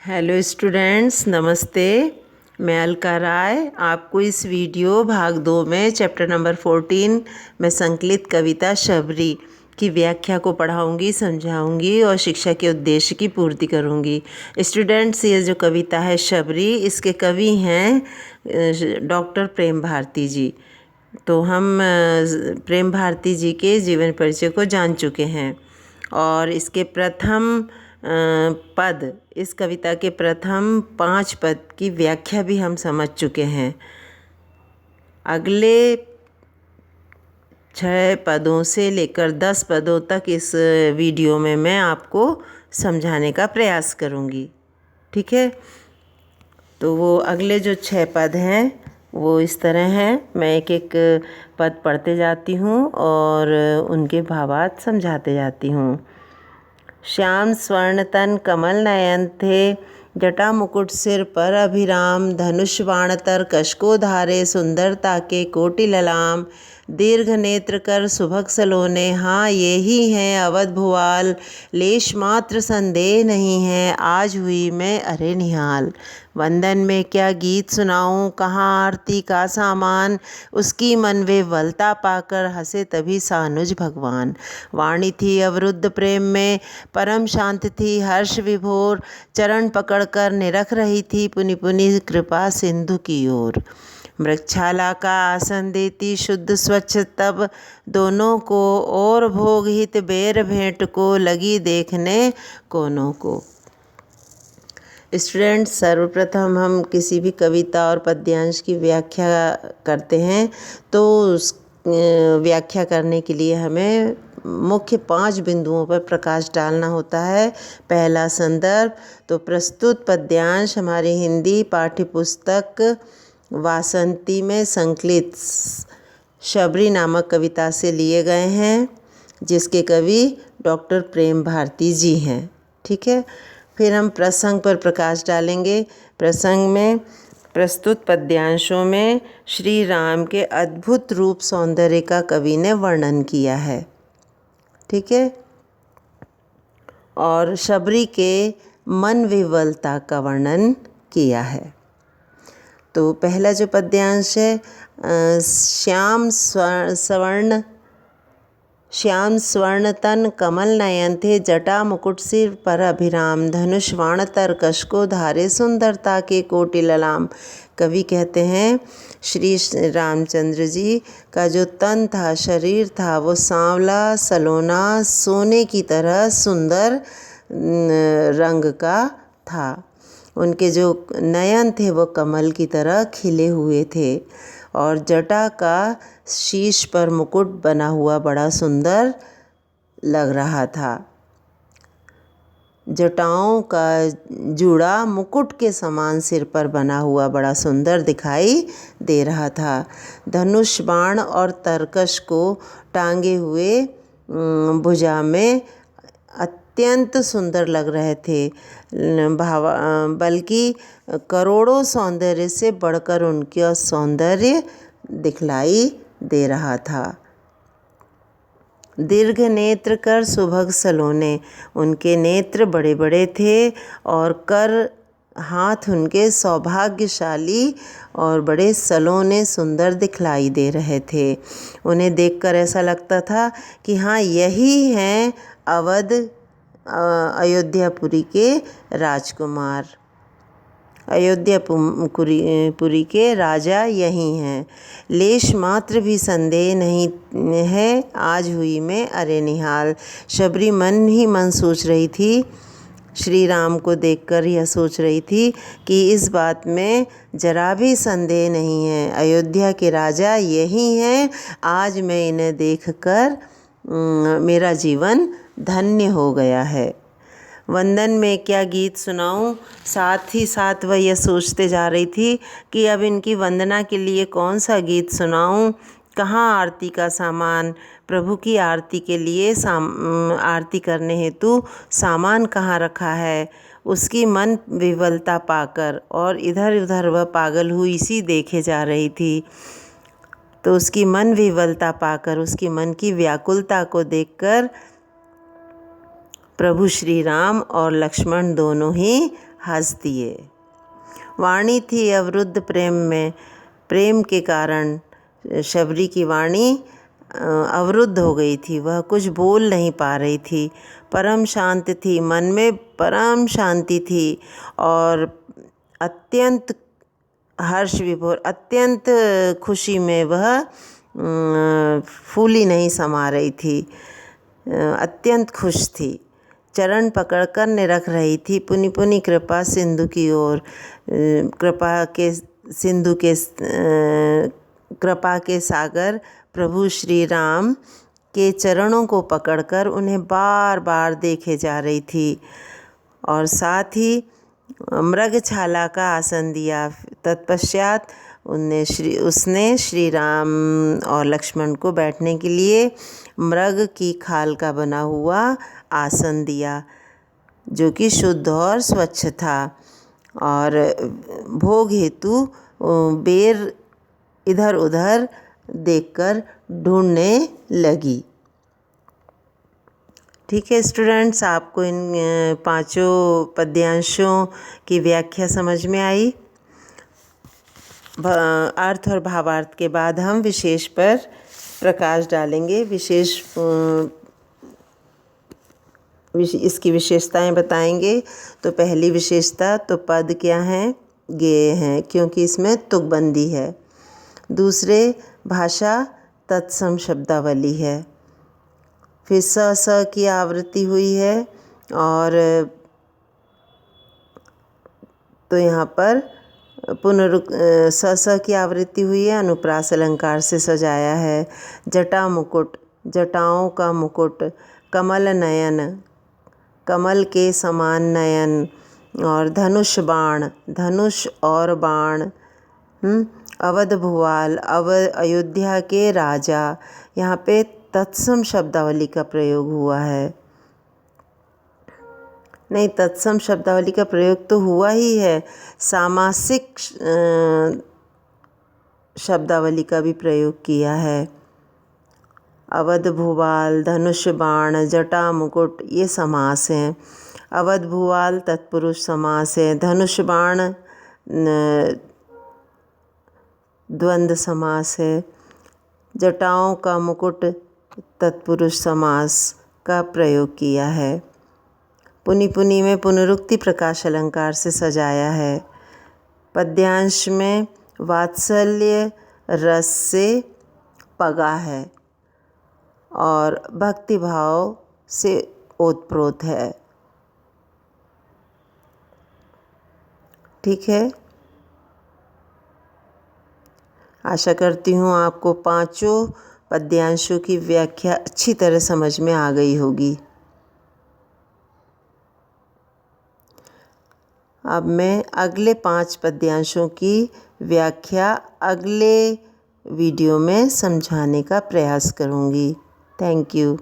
Hello students, नमस्ते। मैं अलका राय आपको इस वीडियो भाग 2 में चैप्टर नंबर 14 में संकलित कविता शबरी की व्याख्या को पढ़ाऊंगी, समझाऊंगी और शिक्षा के उद्देश्य की पूर्ति करूंगी। स्टूडेंट्स, ये जो कविता है शबरी, इसके कवि हैं डॉक्टर प्रेम भारती जी। तो हम प्रेम भारती जी के जीवन परिचय को जान चुके हैं और इसके प्रथम पद, इस कविता के प्रथम 5 पद की व्याख्या भी हम समझ चुके हैं। अगले 6 पदों से लेकर 10 पदों तक इस वीडियो में मैं आपको समझाने का प्रयास करूंगी। ठीक है, तो वो अगले जो 6 पद हैं वो इस तरह हैं। मैं एक एक पद पढ़ते जाती हूँ और उनके भावार्थ समझाते जाती हूँ। श्याम स्वर्ण तन कमल नयन थे, जटा मुकुट सिर पर अभिराम, धनुष बाण तर कशको धारे, सुंदरता के कोटि ललाम, दीर्घ नेत्र कर सुभग सलोने, हाँ ये ही हैं अवध भुआल, लेश मात्र संदेह नहीं है, आज हुई मैं अरे निहाल। वंदन में क्या गीत सुनाऊं, कहाँ आरती का सामान, उसकी मन वे वलता पाकर हंसे तभी सानुज भगवान। वाणी थी अवरुद्ध प्रेम में, परम शांत थी हर्ष विभोर, चरण पकड़कर निरख रही थी पुनि पुनि कृपा सिंधु की ओर। मृक्षाला का आसन देती शुद्ध स्वच्छ तब, दोनों को और भोग हित बेर भेंट को, लगी देखने कोनों को। स्टूडेंट्स, सर्वप्रथम हम किसी भी कविता और पद्यांश की व्याख्या करते हैं तो उस व्याख्या करने के लिए हमें मुख्य 5 बिंदुओं पर प्रकाश डालना होता है। पहला संदर्भ, तो प्रस्तुत पद्यांश हमारी हिंदी पाठ्य पुस्तक वासंती में संकलित शबरी नामक कविता से लिए गए हैं, जिसके कवि डॉक्टर प्रेम भारती जी हैं। ठीक है, फिर हम प्रसंग पर प्रकाश डालेंगे। प्रसंग में प्रस्तुत पद्यांशों में श्री राम के अद्भुत रूप सौंदर्य का कवि ने वर्णन किया है। ठीक है, और शबरी के मन विवलता का वर्णन किया है। तो पहला जो पद्यांश है, श्याम स्वर्ण तन कमल नयन थे, जटा मुकुट सिर पर अभिराम, धनुष बाण तर कशको धारे, सुंदरता के कोटि ललाम। कवि कहते हैं श्री रामचंद्र जी का जो तन था, शरीर था, वो सांवला सलोना सोने की तरह सुंदर रंग का था। उनके जो नयन थे वो कमल की तरह खिले हुए थे और जटा का शीश पर मुकुट बना हुआ बड़ा सुंदर लग रहा था। जटाओं का जूड़ा मुकुट के समान सिर पर बना हुआ बड़ा सुंदर दिखाई दे रहा था। धनुष बाण और तरकश को टांगे हुए भुजा में अत्यंत सुंदर लग रहे थे, बल्कि करोड़ों सौंदर्य से बढ़कर उनका सौंदर्य दिखलाई दे रहा था। दीर्घ नेत्र कर सुभग सलोने, उनके नेत्र बड़े बड़े थे और कर हाथ उनके सौभाग्यशाली और बड़े सलोने सुंदर दिखलाई दे रहे थे। उन्हें देखकर ऐसा लगता था कि हाँ यही हैं अवध अयोध्यापुरी के राजकुमार, अयोध्यापुरी के राजा यही हैं। लेश मात्र भी संदेह नहीं है, आज हुई मैं अरे निहाल। शबरी मन ही मन सोच रही थी, श्री राम को देखकर यह सोच रही थी कि इस बात में जरा भी संदेह नहीं है, अयोध्या के राजा यही हैं। आज मैं इन्हें देखकर मेरा जीवन धन्य हो गया है। वंदन में क्या गीत सुनाऊं, साथ ही साथ वह यह सोचते जा रही थी कि अब इनकी वंदना के लिए कौन सा गीत सुनाऊं, कहाँ आरती का सामान, प्रभु की आरती के लिए आरती करने हेतु सामान कहाँ रखा है। उसकी मन विवलता पाकर और इधर उधर वह पागल हुई सी देखे जा रही थी। तो उसकी मन विवलता पाकर, उसकी मन की व्याकुलता को देखकर प्रभु श्री राम और लक्ष्मण दोनों ही हंस दिए। वाणी थी अवरुद्ध प्रेम में, प्रेम के कारण शबरी की वाणी अवरुद्ध हो गई थी, वह कुछ बोल नहीं पा रही थी। परम शांत थी, मन में परम शांति थी और अत्यंत हर्ष विभोर, अत्यंत खुशी में वह फूली नहीं समा रही थी, अत्यंत खुश थी। चरण पकड़कर निरख रही थी पुनि पुनि कृपा सिंधु की ओर, कृपा के सागर प्रभु श्री राम के चरणों को पकड़कर उन्हें बार बार देखे जा रही थी और साथ ही मृगछाला का आसन दिया। तत्पश्चात उसने श्री राम और लक्ष्मण को बैठने के लिए मृग की खाल का बना हुआ आसन दिया, जो कि शुद्ध और स्वच्छ था, और भोग हेतु बेर इधर उधर देखकर ढूंढने लगी। ठीक है स्टूडेंट्स, आपको इन पांचों पद्यांशों की व्याख्या समझ में आई। अर्थ और भावार्थ के बाद हम विशेष पर प्रकाश डालेंगे, इसकी विशेषताएं बताएंगे। तो पहली विशेषता, तो पद क्या हैं? गेय हैं, क्योंकि इसमें तुकबंदी है। दूसरे, भाषा तत्सम शब्दावली है। फिर स की आवृत्ति हुई है, और तो यहाँ पर स की आवृत्ति हुई है, अनुप्रास अलंकार से सजाया है। जटा मुकुट, जटाओं का मुकुट। कमल नयन, कमल के समान नयन। और धनुष बाण, धनुष और बाण। अवध भुवाल, अयोध्या के राजा। यहाँ पे तत्सम शब्दावली का प्रयोग हुआ है। नहीं, तत्सम शब्दावली का प्रयोग तो हुआ ही है, सामासिक शब्दावली का भी प्रयोग किया है। अवध भुवाल, धनुष बाण, जटा मुकुट, ये समास हैं। अवध भुवाल तत्पुरुष समास है। धनुष बाण द्वंद्व समास है। जटाओं का मुकुट तत्पुरुष समास का प्रयोग किया है। पुनि पुनि में पुनरुक्ति प्रकाश अलंकार से सजाया है। पद्यांश में वात्सल्य रस से पगा है और भक्ति भाव से ओतप्रोत है। ठीक है, आशा करती हूँ आपको पांचों पद्यांशों की व्याख्या अच्छी तरह समझ में आ गई होगी। अब मैं अगले 5 पद्यांशों की व्याख्या अगले वीडियो में समझाने का प्रयास करूँगी। Thank you.